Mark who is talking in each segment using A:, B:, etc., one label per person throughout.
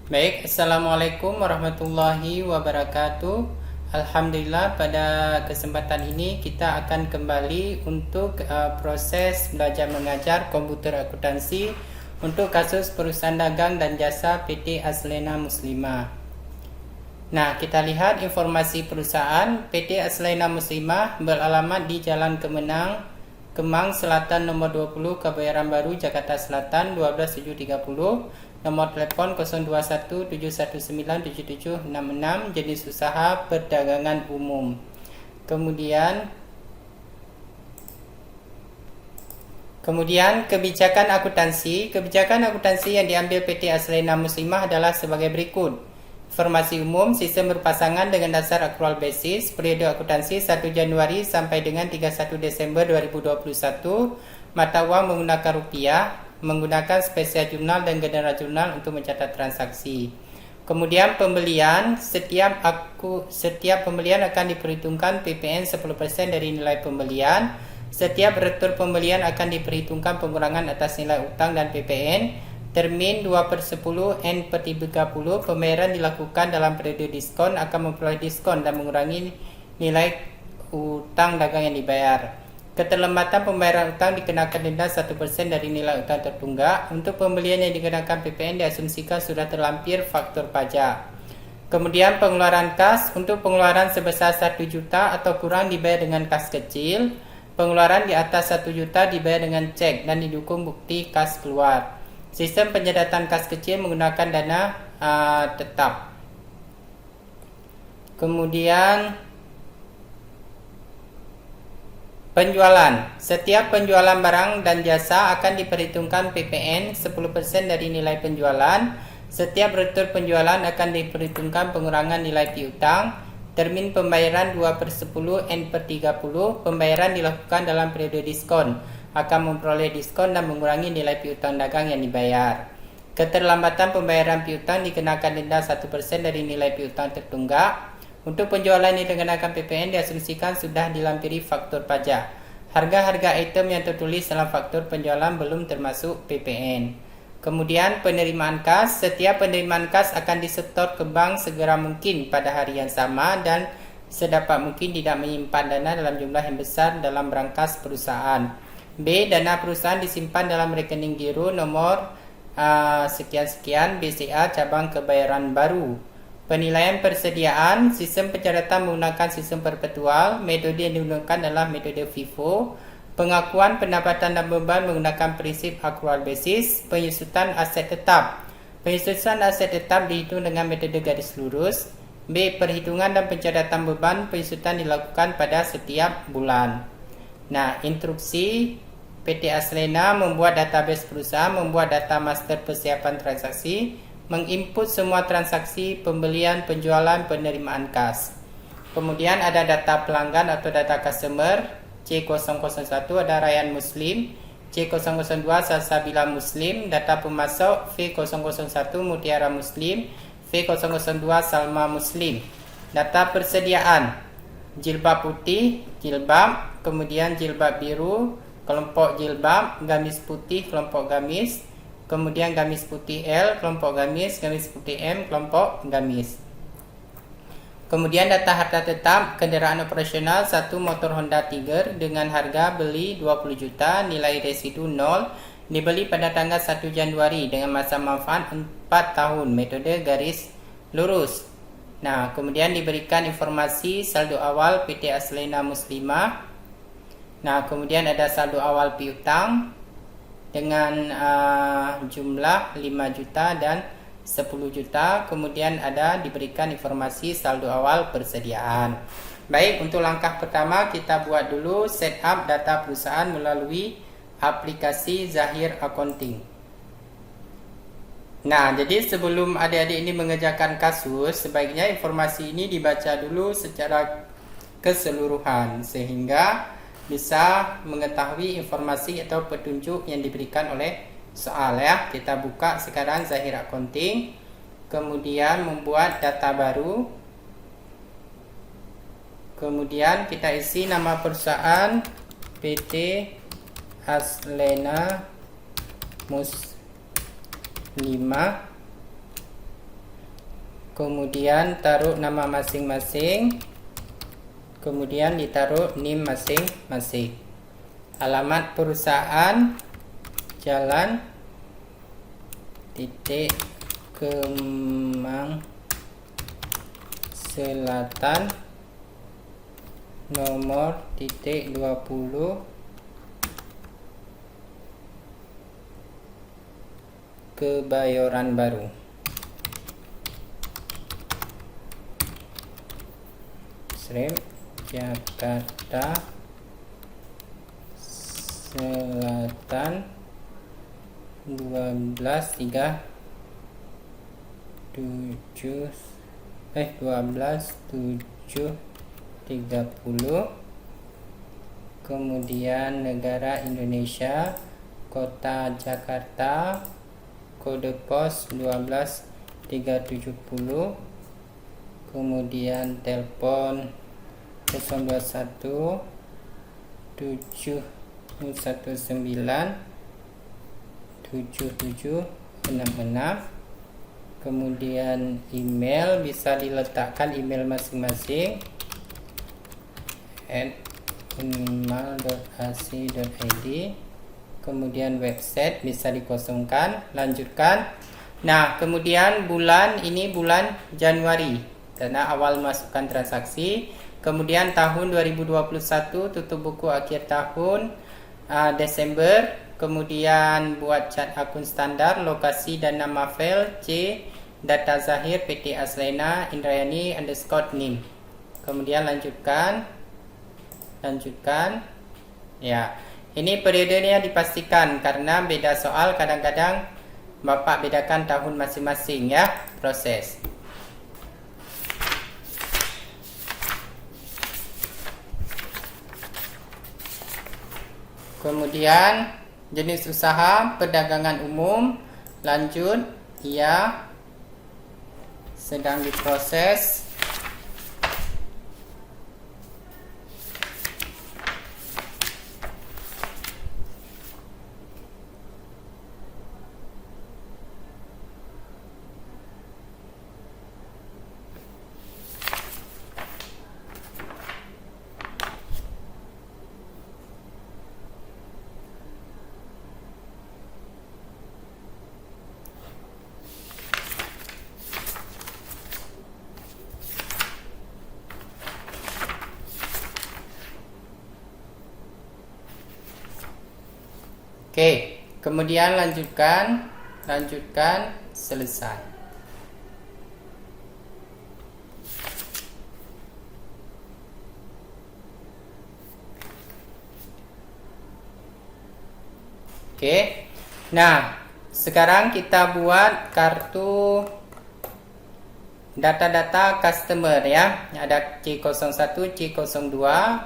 A: Baik, Assalamualaikum warahmatullahi wabarakatuh. Alhamdulillah, pada kesempatan ini kita akan kembali untuk proses belajar mengajar komputer akuntansi untuk kasus perusahaan dagang dan jasa PT Aslena Muslimah. Nah, kita lihat informasi perusahaan. PT Aslena Muslimah beralamat di Jalan Kemang Selatan nomor 20, Kebayoran Baru, Jakarta Selatan 12730. Nomor telepon 0217197766, jenis usaha perdagangan umum. Kemudian kebijakan akuntansi. Kebijakan akuntansi yang diambil PT Aslena Muslimah adalah sebagai berikut. Informasi umum, sistem berpasangan dengan dasar accrual basis, periode akuntansi 1 Januari sampai dengan 31 Desember 2021, mata uang menggunakan rupiah, menggunakan spesial jurnal dan general jurnal untuk mencatat transaksi. Kemudian pembelian, setiap pembelian akan diperhitungkan PPN 10% dari nilai pembelian. Setiap retur pembelian akan diperhitungkan pengurangan atas nilai utang dan PPN. Termin 2/10 N/30. Pembayaran dilakukan dalam periode diskon, akan memperoleh diskon dan mengurangi nilai utang dagang yang dibayar. Keterlambatan pembayaran utang dikenakan denda 1% dari nilai utang tertunggak. Untuk pembelian yang dikenakan PPN diasumsikan sudah terlampir faktur pajak. Kemudian pengeluaran kas. Untuk pengeluaran sebesar 1 juta atau kurang dibayar dengan kas kecil. Pengeluaran di atas 1 juta dibayar dengan cek dan didukung bukti kas keluar. Sistem penyedatan kas kecil menggunakan dana tetap. Kemudian penjualan. Setiap penjualan barang dan jasa akan diperhitungkan PPN 10% dari nilai penjualan. Setiap retur penjualan akan diperhitungkan pengurangan nilai piutang. Termin pembayaran 2/10 N/30. Pembayaran dilakukan dalam periode diskon, akan memperoleh diskon dan mengurangi nilai piutang dagang yang dibayar. Keterlambatan pembayaran piutang dikenakan denda 1% dari nilai piutang tertunggak. Untuk penjualan yang dikenakan PPN diasumsikan sudah dilampiri faktur pajak. Harga-harga item yang tertulis dalam faktur penjualan belum termasuk PPN. Kemudian penerimaan kas. Setiap penerimaan kas akan disetor ke bank segera mungkin pada hari yang sama dan sedapat mungkin tidak menyimpan dana dalam jumlah yang besar dalam berangkas perusahaan. B. Dana perusahaan disimpan dalam rekening giro nomor sekian-sekian BCA cabang Kebayoran Baru. Penilaian persediaan. Sistem pencatatan menggunakan sistem perpetual. Metode yang digunakan adalah metode FIFO. Pengakuan pendapatan dan beban menggunakan prinsip accrual basis. Penyusutan aset tetap. Penyusutan aset tetap dihitung dengan metode garis lurus. B. Perhitungan dan pencatatan beban penyusutan dilakukan pada setiap bulan. Nah, instruksi PT Aslena membuat database perusahaan, membuat data master persiapan transaksi, menginput semua transaksi pembelian, penjualan, penerimaan kas. Kemudian ada data pelanggan atau data customer. C001 ada Rayyan Muslim, C002 Salsabila Muslim. Data pemasok V001 Mutiara Muslim, V002 Salma Muslim. Data persediaan jilbab putih, jilbab, kemudian jilbab biru, kelompok jilbab, gamis putih, kelompok gamis, kemudian gamis putih L, kelompok gamis putih M, kelompok gamis. Kemudian data harta tetap, kendaraan operasional 1 motor Honda Tiger dengan harga beli 20 juta, nilai residu 0, dibeli pada tanggal 1 Januari dengan masa manfaat 4 tahun, metode garis lurus. Nah, kemudian diberikan informasi saldo awal PT Aslena Muslimah. Nah, kemudian ada saldo awal piutang dengan jumlah 5 juta dan 10 juta. Kemudian ada diberikan informasi saldo awal persediaan. Baik, untuk langkah pertama kita buat dulu setup data perusahaan melalui aplikasi Zahir Accounting. Nah, jadi sebelum adik-adik ini mengerjakan kasus, sebaiknya informasi ini dibaca dulu secara keseluruhan sehingga bisa mengetahui informasi atau petunjuk yang diberikan oleh soal ya. Kita buka sekarang Zahir Accounting, kemudian membuat data baru, kemudian kita isi nama perusahaan PT Aslena Muslimah kemudian taruh nama masing-masing, kemudian ditaruh NIM masing-masing. Alamat perusahaan Jalan titik Kemang Selatan nomor titik 20 Kebayoran Baru. Jakarta Selatan 12.730. Kemudian negara Indonesia, kota Jakarta, kode pos 12370. Kemudian telepon 021 719 7766. Kemudian email bisa diletakkan email masing-masing @unmal.ac.id. Kemudian website bisa dikosongkan. Lanjutkan. Nah, kemudian bulan ini bulan Januari karena awal masukkan transaksi. Kemudian tahun 2021 tutup buku akhir tahun Desember. Kemudian buat cat akun standar, lokasi dan nama file C, data zahir PT Aslena Indrayani _NIM. Kemudian lanjutkan. Ya, ini periodenya dipastikan karena beda soal, kadang-kadang Bapak bedakan tahun masing-masing ya, proses. Kemudian jenis usaha perdagangan umum, lanjut, ya, sedang diproses. Oke, kemudian lanjutkan, selesai. Oke. Nah, sekarang kita buat kartu data-data customer ya. Ada C01, C02,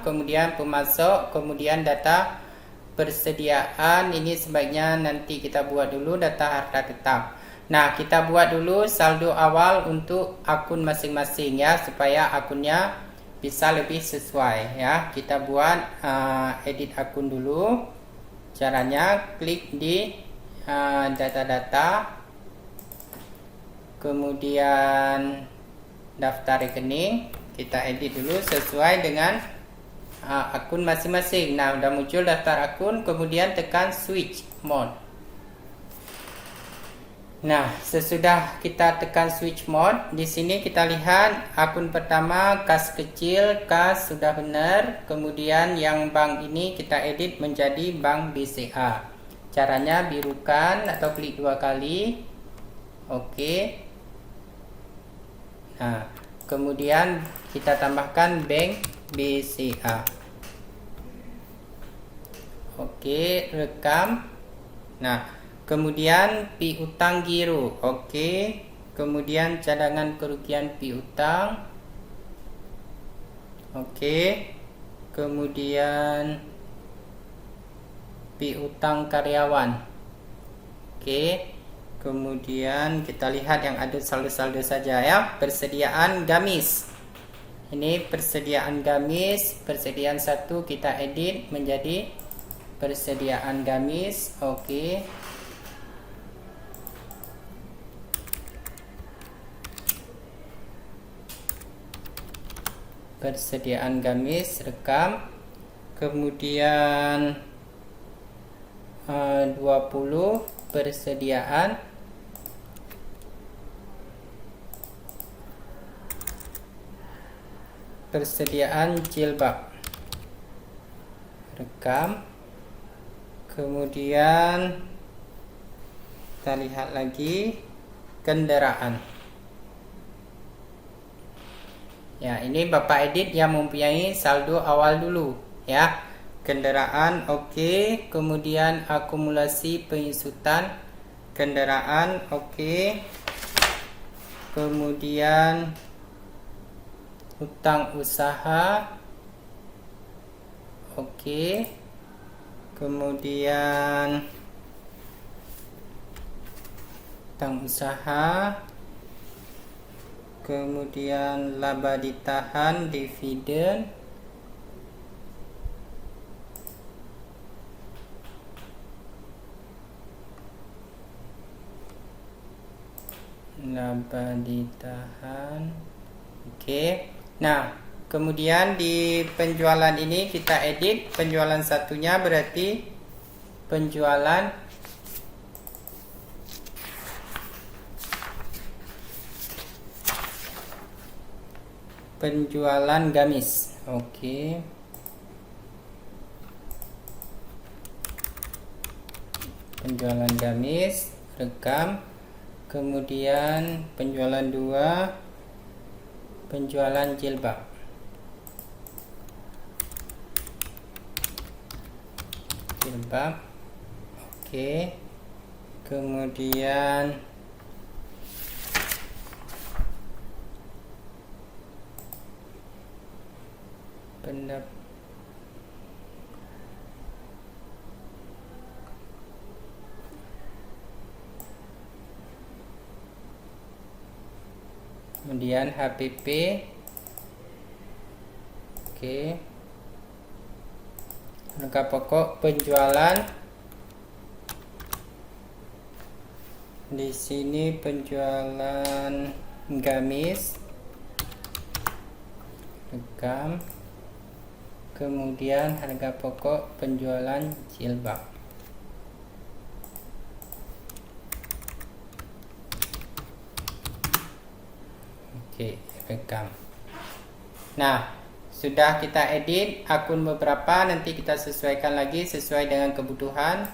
A: kemudian pemasok, kemudian data persediaan. Ini sebaiknya nanti kita buat dulu data harta tetap. Nah, kita buat dulu saldo awal untuk akun masing-masing ya, supaya akunnya bisa lebih sesuai ya. Kita buat edit akun dulu. Caranya klik di data-data, kemudian daftar rekening. Kita edit dulu sesuai dengan akun masing-masing. Nah, udah muncul daftar akun, kemudian tekan switch mode. Nah, sesudah kita tekan switch mode, di sini kita lihat akun pertama kas kecil, kas sudah benar. Kemudian yang bank ini kita edit menjadi Bank BCA. Caranya birukan atau klik 2 kali. Oke. Nah, kemudian kita tambahkan Bank BCA. Oke, rekam. Nah, kemudian piutang giro. Oke. Kemudian cadangan kerugian piutang. Oke. Kemudian piutang karyawan. Oke. Kemudian kita lihat yang ada saldo-saldo saja ya. Persediaan gamis. Ini persediaan gamis, persediaan 1 kita edit menjadi persediaan gamis. persediaan gamis, rekam. Kemudian 20 persediaan jilbab, rekam. Kemudian kita lihat lagi kendaraan. Ya, ini Bapak edit yang mempunyai saldo awal dulu ya. Kendaraan oke. Kemudian akumulasi penyusutan kendaraan oke. Kemudian hutang usaha oke. Kemudian hutang usaha, kemudian laba ditahan, dividen, laba ditahan oke. Nah, kemudian di penjualan ini kita edit penjualan satunya, berarti penjualan gamis. Oke. Penjualan gamis, rekam. Kemudian penjualan 2, penjualan jilbab. Oke. Kemudian kemudian HPP oke. Harga pokok penjualan di sini penjualan gamis, rekam. Kemudian harga pokok penjualan jilbab. Oke, rekam. Nah, sudah kita edit akun beberapa, nanti kita sesuaikan lagi sesuai dengan kebutuhan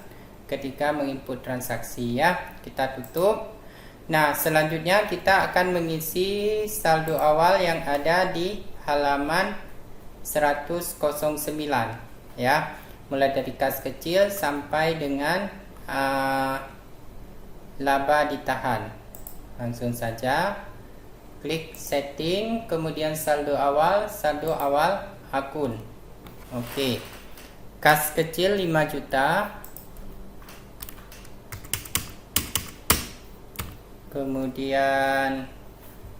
A: ketika menginput transaksi ya. Kita tutup. Nah, selanjutnya kita akan mengisi saldo awal yang ada di halaman 109 ya. Mulai dari kas kecil sampai dengan laba ditahan. Langsung saja klik setting, kemudian saldo awal akun. Oke. Kas kecil 5 juta. Kemudian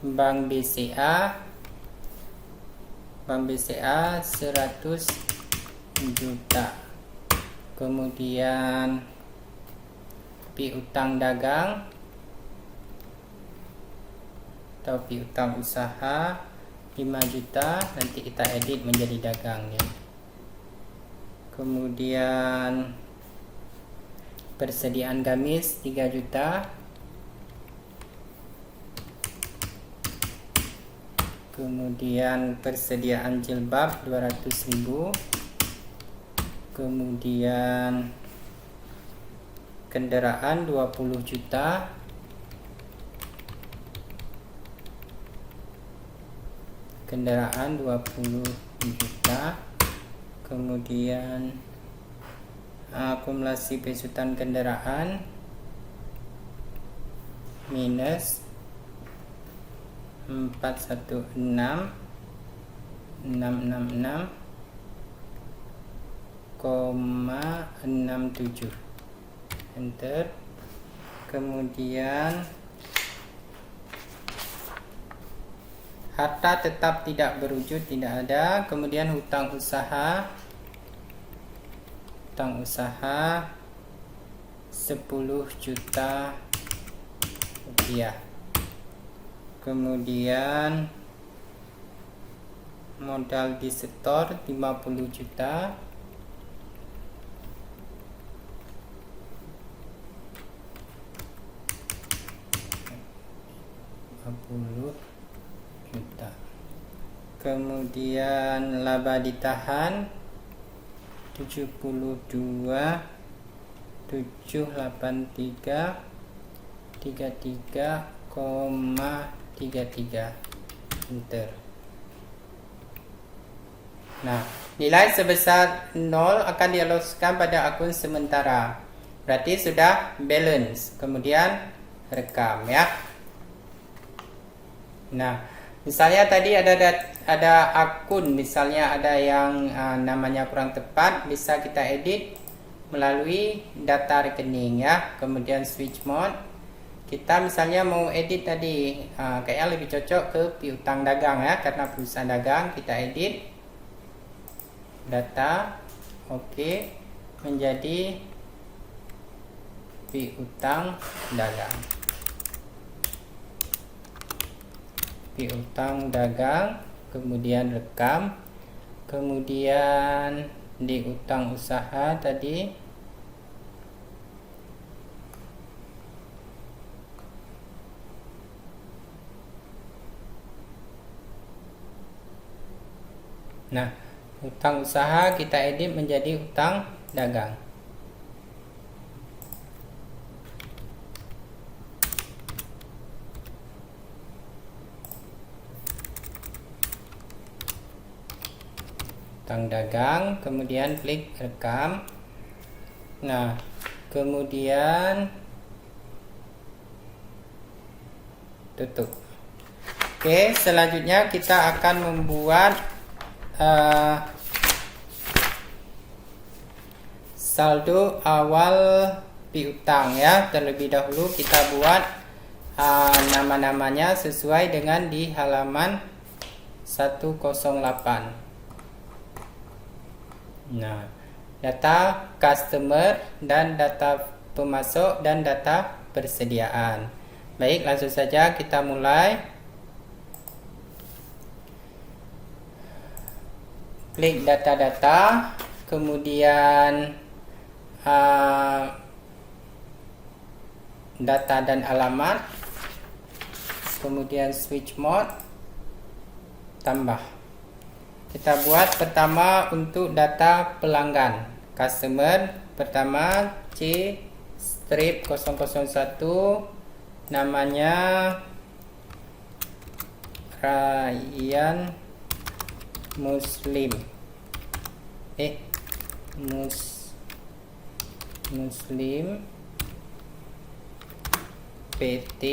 A: Bank BCA 100 juta. Kemudian piutang dagang atau piutang usaha 5 juta, nanti kita edit menjadi dagang ya. Kemudian persediaan gamis 3 juta. Kemudian persediaan jilbab 200.000. Kemudian kendaraan 20 juta. Kendaraan 20 juta. Kemudian akumulasi pesutan kendaraan minus 416.666,67 enter. Kemudian harta tetap tidak berwujud, tidak ada. Kemudian hutang usaha 10 juta rupiah. Kemudian modal disetor 50 juta. Juta. Kemudian laba ditahan 72.783 33,33. Enter. Nah, nilai sebesar 0 akan dialokasikan pada akun sementara. Berarti sudah balance. Kemudian rekam ya. Nah, misalnya tadi ada akun, misalnya ada yang namanya kurang tepat, bisa kita edit melalui data rekening ya. Kemudian switch mode. Kita misalnya mau edit tadi, kayaknya lebih cocok ke piutang dagang ya, karena perusahaan dagang. Kita edit data, oke, menjadi piutang dagang. Piutang dagang, kemudian rekam, kemudian di utang usaha tadi nah, utang usaha kita edit menjadi utang dagang. Utang dagang, kemudian klik rekam. Nah, kemudian tutup. Oke, selanjutnya kita akan membuat saldo awal piutang ya. Terlebih dahulu kita buat nama-namanya sesuai dengan di halaman 108. Nah, data customer dan data pemasok dan data persediaan. Baik, langsung saja kita mulai. Klik data-data, kemudian data dan alamat, kemudian switch mode, tambah. Kita buat pertama untuk data pelanggan. Customer pertama C strip 001, namanya Ryan Muslim. Muslim PT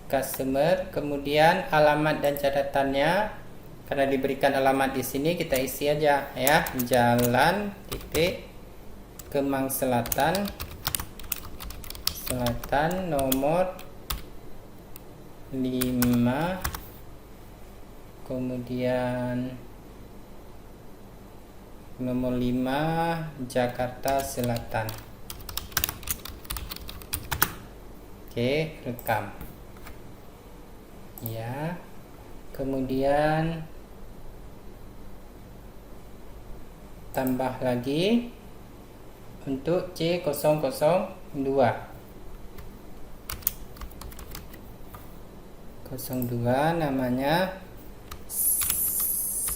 A: customer, kemudian alamat dan catatannya. Karena diberikan alamat di sini, kita isi aja ya. Jalan titik Kemang Selatan nomor 5, kemudian nomor 5 Jakarta Selatan. Oke, rekam ya. Kemudian tambah lagi untuk C002 namanya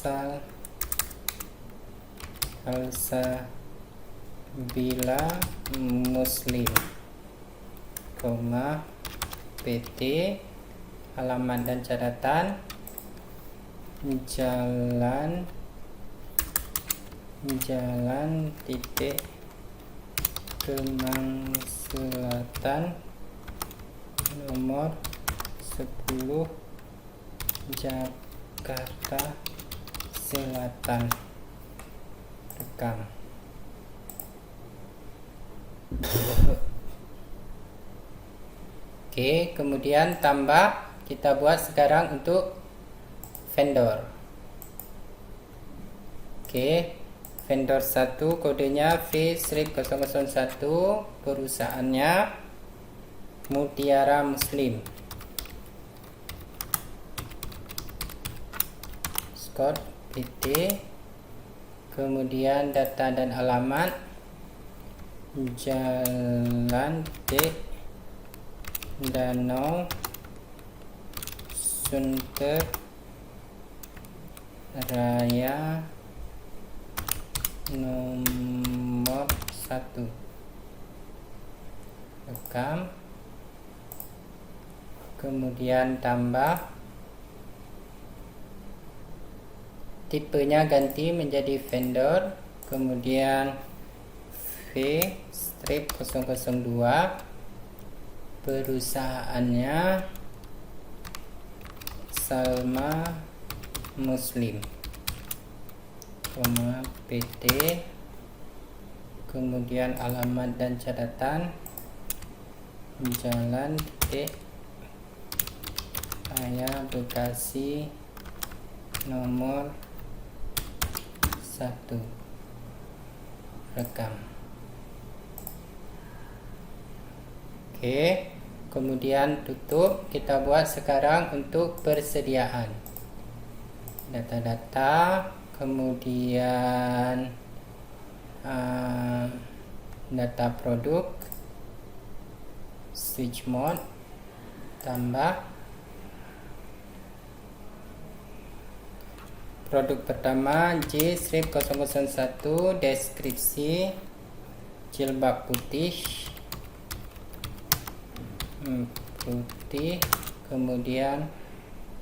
A: Salsabila Muslim, PT, alamat dan catatan Jalan titik Kemang Selatan nomor 10 Jakarta Selatan. Rekam. Oke, kemudian tambah, kita buat sekarang untuk vendor. Oke, vendor 1 kodenya V-001, perusahaannya Mutiara Muslim. Scott PT, kemudian data dan alamat, Jalan T, Danau, Sunter Raya nomor 1. Rekam, kemudian tambah, tipenya ganti menjadi vendor, kemudian V-002, perusahaannya Salma Muslim, PT, kemudian alamat dan catatan, Jalan T, Raya Bekasi nomor 1. Rekam. Oke, kemudian tutup. Kita buat sekarang untuk persediaan data-data, kemudian data produk, switch mode, tambah produk pertama J-001, deskripsi jilbab putih, kemudian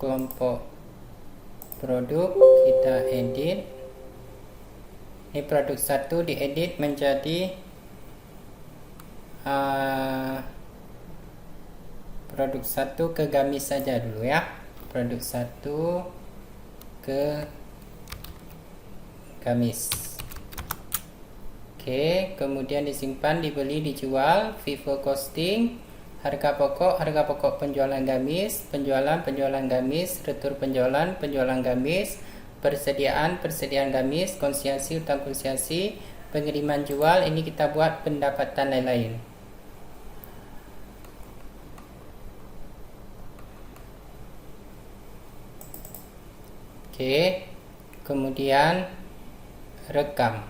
A: kelompok produk kita edit. Ini produk 1 diedit menjadi produk 1 ke gamis saja dulu ya. Produk 1 ke gamis. Oke, kemudian disimpan, dibeli, dijual, FIFO costing, harga pokok penjualan gamis, penjualan gamis, retur penjualan gamis, persediaan gamis, konsiasi, utang konsiasi, pengiriman jual. Ini kita buat pendapatan lain-lain. Oke, kemudian rekam.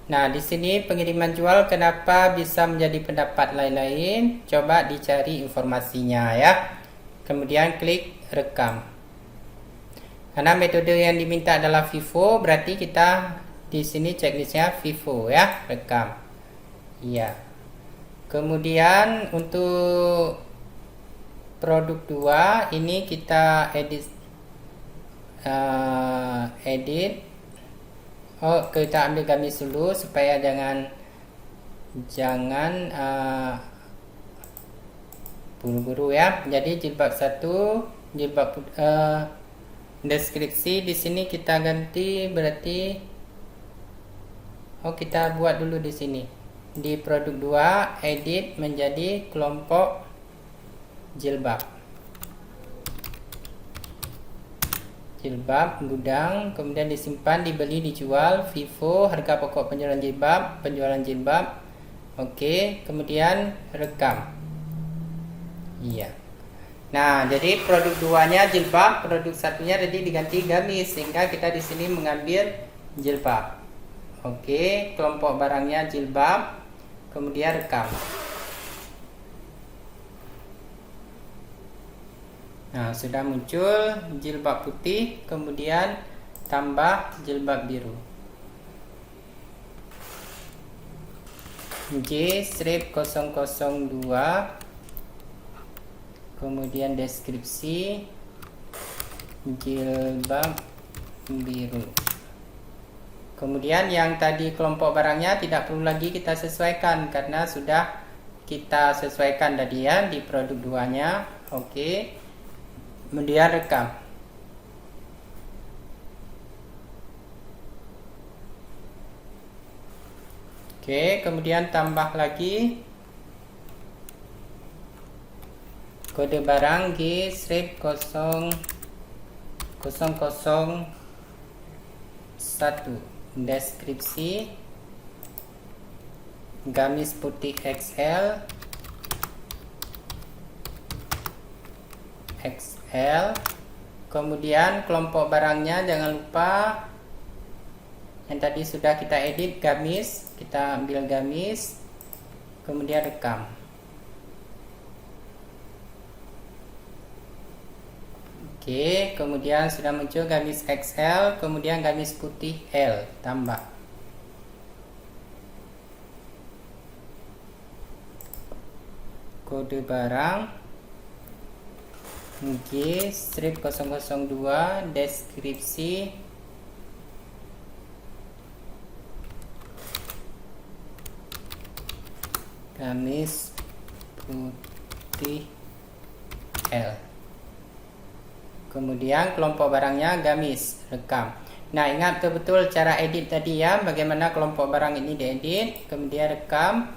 A: Nah, di sini pengiriman jual kenapa bisa menjadi pendapat lain-lain? Coba dicari informasinya ya. Kemudian klik rekam. Karena metode yang diminta adalah FIFO, berarti kita di sini checklistnya FIFO ya, rekam. Iya. Kemudian untuk produk 2 ini kita edit. Kita ambil gamis dulu supaya jangan buru-buru ya. Jadi jilbab 1, jilbab deskripsi di sini kita ganti, berarti kita buat dulu di sini. Di produk 2 edit menjadi kelompok jilbab. Jilbab gudang, kemudian disimpan, dibeli, dijual, FIFO, harga pokok penjualan jilbab. Oke, kemudian rekam. Iya. Nah, jadi produk 2-nya jilbab, produk 1-nya tadi diganti gamis, sehingga kita di sini mengambil jilbab. Oke, kelompok barangnya jilbab, kemudian rekam. Nah, sudah muncul jilbab putih, kemudian tambah jilbab biru. J-002, kemudian deskripsi jilbab biru. Kemudian yang tadi kelompok barangnya tidak perlu lagi kita sesuaikan karena sudah kita sesuaikan tadi ya di produk 2-nya. Oke. Kemudian rekam. Oke, kemudian tambah lagi kode barang G-001, deskripsi gamis putih XL, Kemudian kelompok barangnya jangan lupa yang tadi sudah kita edit, gamis. Kita ambil gamis, kemudian rekam. Oke, kemudian sudah muncul gamis XL, kemudian gamis putih L, tambah. Kode barang G strip 002, deskripsi gamis putih L. Kemudian kelompok barangnya gamis, rekam. Nah, ingat betul cara edit tadi ya, bagaimana kelompok barang ini diedit, kemudian rekam.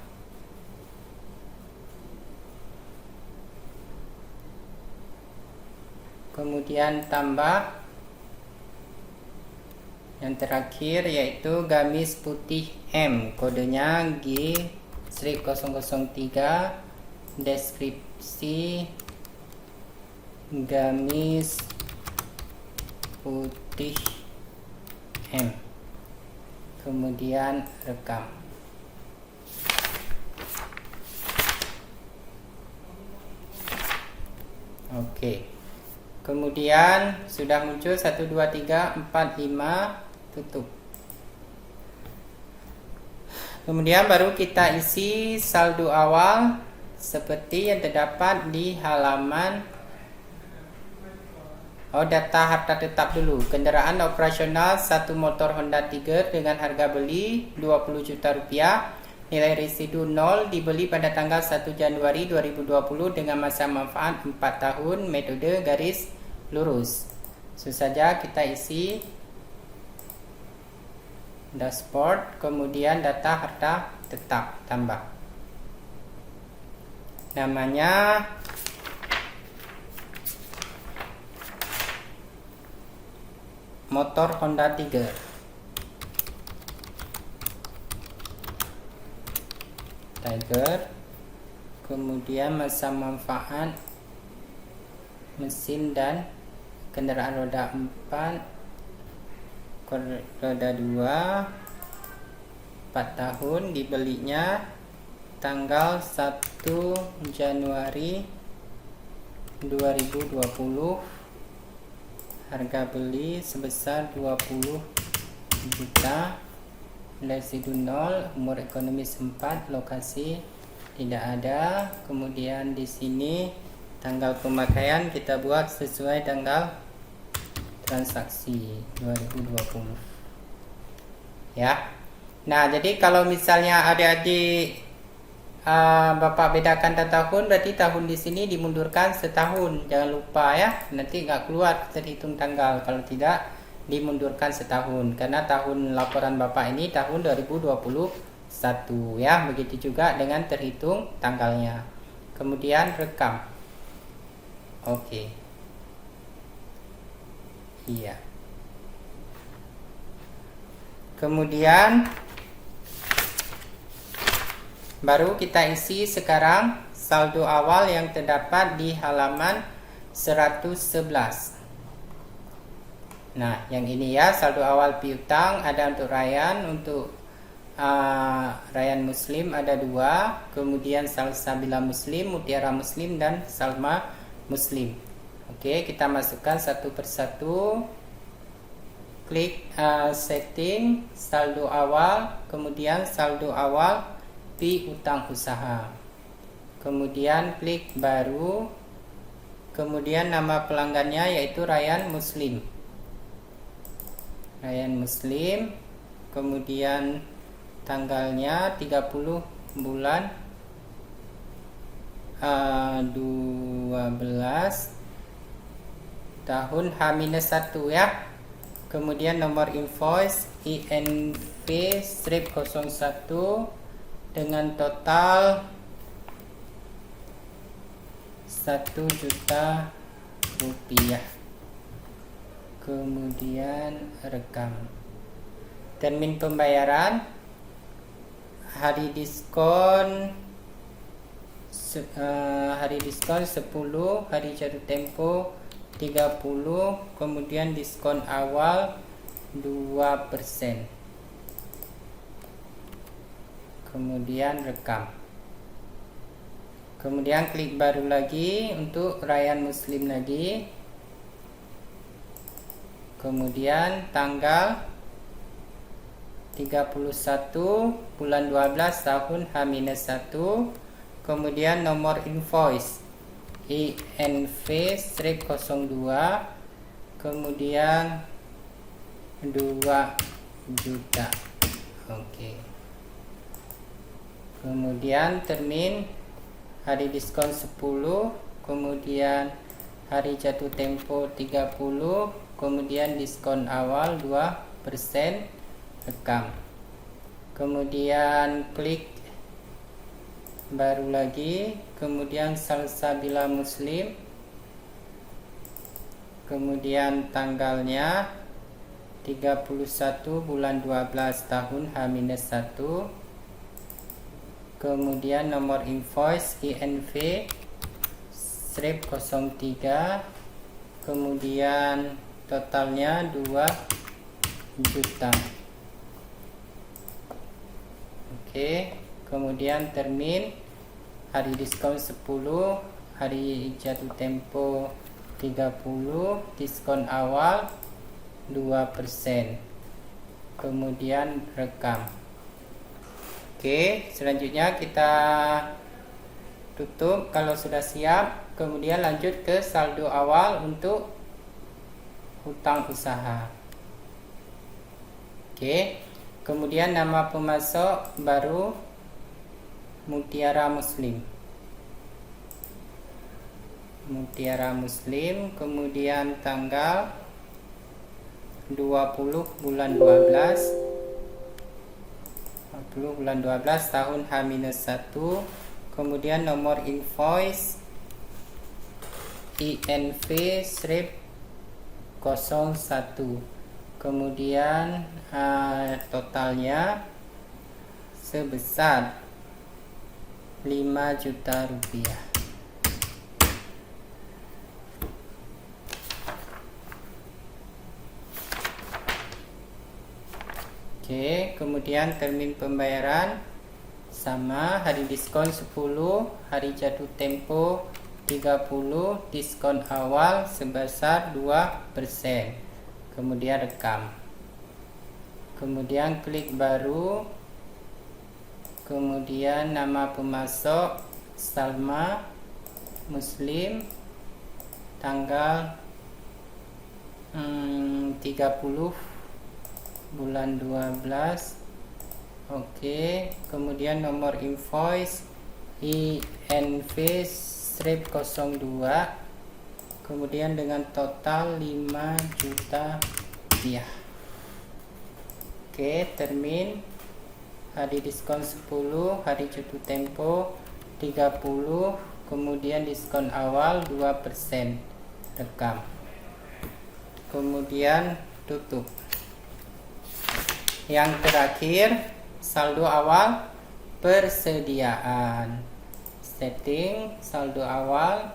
A: Kemudian tambah yang terakhir yaitu gamis putih M, kodenya G strip 003, deskripsi gamis putih M, kemudian rekam. Oke. Kemudian sudah muncul 1, 2, 3, 4, 5, tutup. Kemudian baru kita isi saldo awal seperti yang terdapat di halaman data harta tetap dulu. Kendaraan operasional 1 motor Honda Tiger dengan harga beli 20 juta rupiah. Nilai residu 0, dibeli pada tanggal 1 Januari 2020 dengan masa manfaat 4 tahun, metode garis lurus. Saja kita isi dashboard, kemudian data harta tetap, tambah. Namanya motor Honda Tiger. Kemudian masa manfaat mesin dan kendaraan roda 4, roda 2, 4 tahun, dibelinya tanggal 1 Januari 2020, harga beli sebesar 20 juta, residu 0, umur ekonomis 4, lokasi tidak ada. Kemudian di sini tanggal pemakaian kita buat sesuai tanggal transaksi 2020 ya. Nah, jadi kalau misalnya adik-adik Bapak bedakan tahun, berarti tahun di sini dimundurkan setahun, jangan lupa ya, nanti nggak keluar terhitung tanggal kalau tidak dimundurkan setahun, karena tahun laporan Bapak ini tahun 2021 ya. Begitu juga dengan terhitung tanggalnya. Kemudian rekam. Oke. Iya. Kemudian baru kita isi sekarang saldo awal yang terdapat di halaman 111. Nah, yang ini ya, saldo awal piutang ada untuk Ryan, untuk Ryan Muslim ada 2, kemudian Salsabila Muslim, Mutiara Muslim, dan Salma Muslim. Oke, kita masukkan satu persatu. Klik setting, saldo awal, kemudian saldo awal piutang usaha. Kemudian klik baru, kemudian nama pelanggannya yaitu Ryan Muslim. Ryan Muslim, kemudian tanggalnya 30 bulan 12 tahun H-1 ya. Kemudian nomor invoice INV strip 01 dengan total 1 juta rupiah. Kemudian rekam. Termin pembayaran, hari diskon 10, hari jatuh tempo 30, kemudian diskon awal 2%. Kemudian rekam. Kemudian klik baru lagi untuk Rayaan Muslim lagi. Kemudian tanggal 31 bulan 12 tahun H-1. Kemudian nomor invoice INV-02, kemudian 2 juta. Oke. Kemudian termin, hari diskon 10, kemudian hari jatuh tempo 30, kemudian diskon awal 2%, rekam. Kemudian klik baru lagi, kemudian Salsabila Muslim, kemudian tanggalnya 31 bulan 12 tahun H-1, kemudian nomor invoice INV-03, kemudian totalnya 2 juta. Oke, kemudian termin, hari diskon 10, hari jatuh tempo 30, diskon awal 2%, kemudian rekam. Oke, selanjutnya kita tutup kalau sudah siap, kemudian lanjut ke saldo awal untuk hutang usaha. Oke, kemudian nama pemasok baru Mutiara Muslim. Mutiara Muslim, kemudian tanggal 20 bulan 12 tahun H-1, kemudian nomor invoice INV-01, kemudian totalnya sebesar 5 juta rupiah. Oke, kemudian termin pembayaran sama, hari diskon 10, hari jatuh tempo 30, diskon awal sebesar 2%, kemudian rekam. Kemudian klik baru, kemudian nama pemasok Salma Muslim, tanggal 30 bulan 12. Oke, kemudian nomor invoice INV-02, kemudian dengan total 5 juta rupiah. Oke, termin, hari diskon 10, hari jatuh tempo 30, kemudian diskon awal 2%, rekam. Kemudian tutup. Yang terakhir, saldo awal persediaan. Setting saldo awal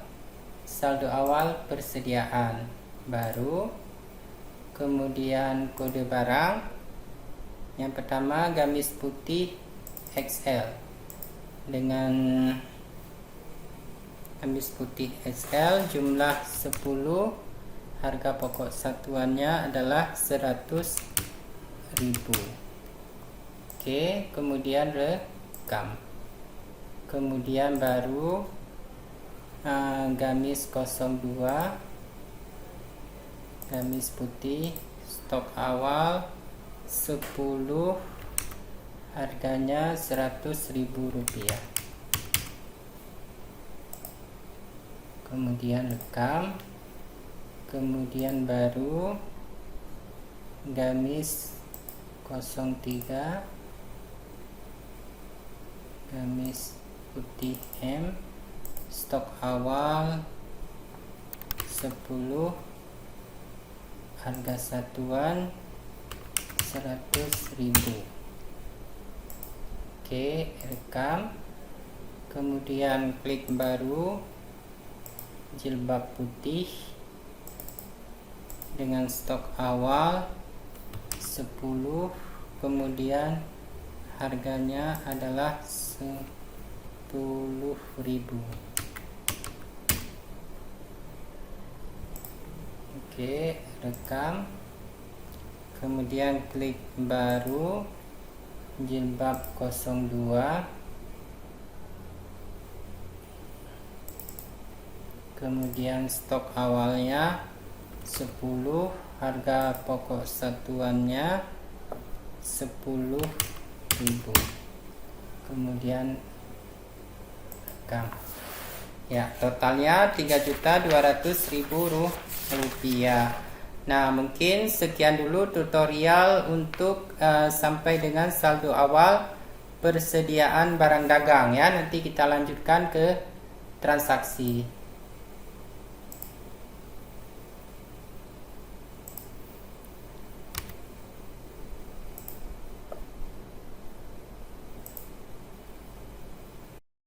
A: persediaan baru. Kemudian kode barang. Yang pertama gamis putih XL. Dengan gamis putih XL jumlah 10, harga pokok satuannya adalah 100.000. Oke, kemudian rekam. Kemudian baru gamis 02, gamis putih stok awal 10, harganya 100.000 rupiah. Kemudian rekam. Kemudian baru gamis 03, gamis putih M, stok awal 10, harga satuan 100.000. Oke, rekam. Kemudian klik baru jilbab putih, dengan stok awal 10, kemudian harganya adalah 10.000. Oke, rekam, kemudian klik baru, jilbab 02, kemudian stok awalnya 10, harga pokok satuannya 10.000, kemudian rekam. Ya, totalnya 3.200.000 rupiah. Nah, mungkin sekian dulu tutorial untuk sampai dengan saldo awal persediaan barang dagang ya. Nanti kita lanjutkan ke transaksi.